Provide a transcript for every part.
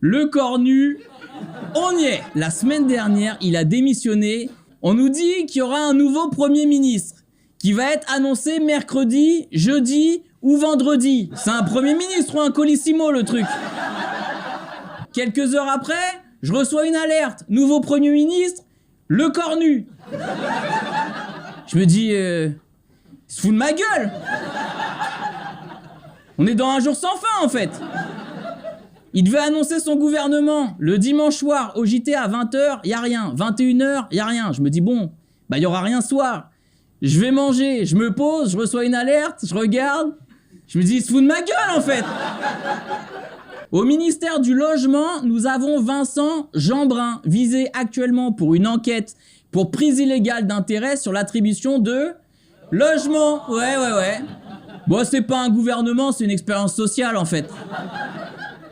Le cornu, on y est. La semaine dernière, il a démissionné. On nous dit qu'il y aura un nouveau Premier ministre qui va être annoncé mercredi, jeudi ou vendredi. C'est un Premier ministre ou un colissimo, le truc. Quelques heures après, je reçois une alerte. Nouveau Premier ministre, le cornu. Je me dis, il se fout de ma gueule. On est dans un jour sans fin, en fait. Il devait annoncer son gouvernement le dimanche soir au JT à 20h, y a rien. 21h, y a rien. Je me dis, bon, bah y aura rien ce soir. Je vais manger, je me pose, je reçois une alerte, je regarde. Je me dis, il se fout de ma gueule, en fait. Au ministère du Logement, nous avons Vincent Jeanbrun, visé actuellement pour une enquête pour prise illégale d'intérêt sur l'attribution de logement. Ouais. Bon, c'est pas un gouvernement, c'est une expérience sociale, en fait.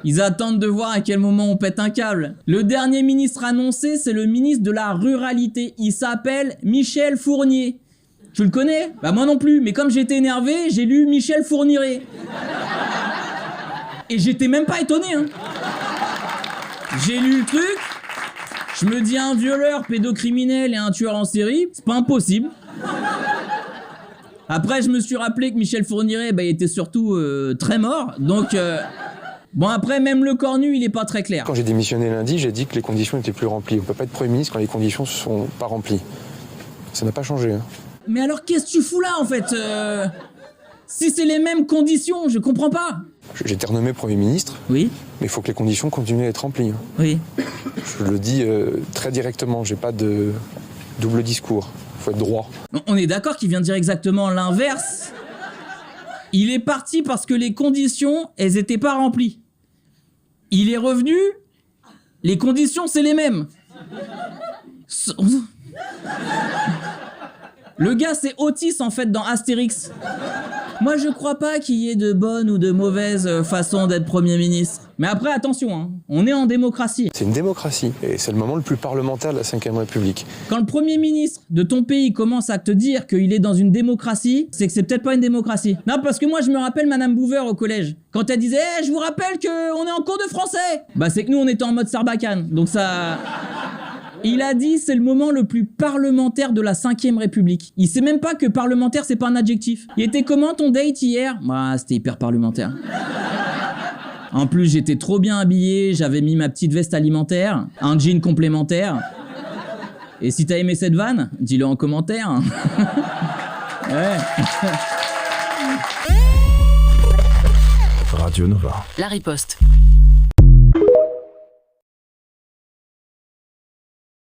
Ils attendent de voir à quel moment on pète un câble. Le dernier ministre annoncé, c'est le ministre de la Ruralité. Il s'appelle Michel Fournier. Tu le connais? Bah moi non plus, mais comme j'étais énervé, j'ai lu Michel Fourniret. Et j'étais même pas étonné, hein. J'ai lu le truc, je me dis un violeur, pédocriminel et un tueur en série, c'est pas impossible. Après, je me suis rappelé que Michel Fourniret, bah, il était surtout très mort, donc... Bon, après, même le cornu, il est pas très clair. Quand j'ai démissionné lundi, j'ai dit que les conditions n'étaient plus remplies. On peut pas être Premier ministre quand les conditions ne sont pas remplies. Ça n'a pas changé, hein. Mais alors, qu'est-ce que tu fous là, en fait si c'est les mêmes conditions, je comprends pas. J'ai été renommé Premier ministre. Oui. Mais il faut que les conditions continuent à être remplies, hein. Oui. Je le dis très directement, j'ai pas de double discours. Il faut être droit. On est d'accord qu'il vient de dire exactement l'inverse. Il est parti parce que les conditions, elles étaient pas remplies. Il est revenu, les conditions, c'est les mêmes. Le gars, c'est Otis, en fait, dans Astérix. Moi, je crois pas qu'il y ait de bonnes ou de mauvaises façons d'être Premier ministre. Mais après, attention, hein, on est en démocratie. C'est une démocratie, et c'est le moment le plus parlementaire de la Ve République. Quand le Premier ministre de ton pays commence à te dire qu'il est dans une démocratie, c'est que c'est peut-être pas une démocratie. Non, parce que moi, je me rappelle Madame Bouver au collège. Quand elle disait « je vous rappelle qu'on est en cours de français !» Bah, c'est que nous, on était en mode Sarbacane. Donc ça... Il a dit c'est le moment le plus parlementaire de la Ve République. Il sait même pas que parlementaire c'est pas un adjectif. Il était comment ton date hier? Bah c'était hyper parlementaire. En plus j'étais trop bien habillé, j'avais mis ma petite veste alimentaire, un jean complémentaire. Et si t'as aimé cette vanne, dis-le en commentaire. Ouais. Radio Nova. La riposte.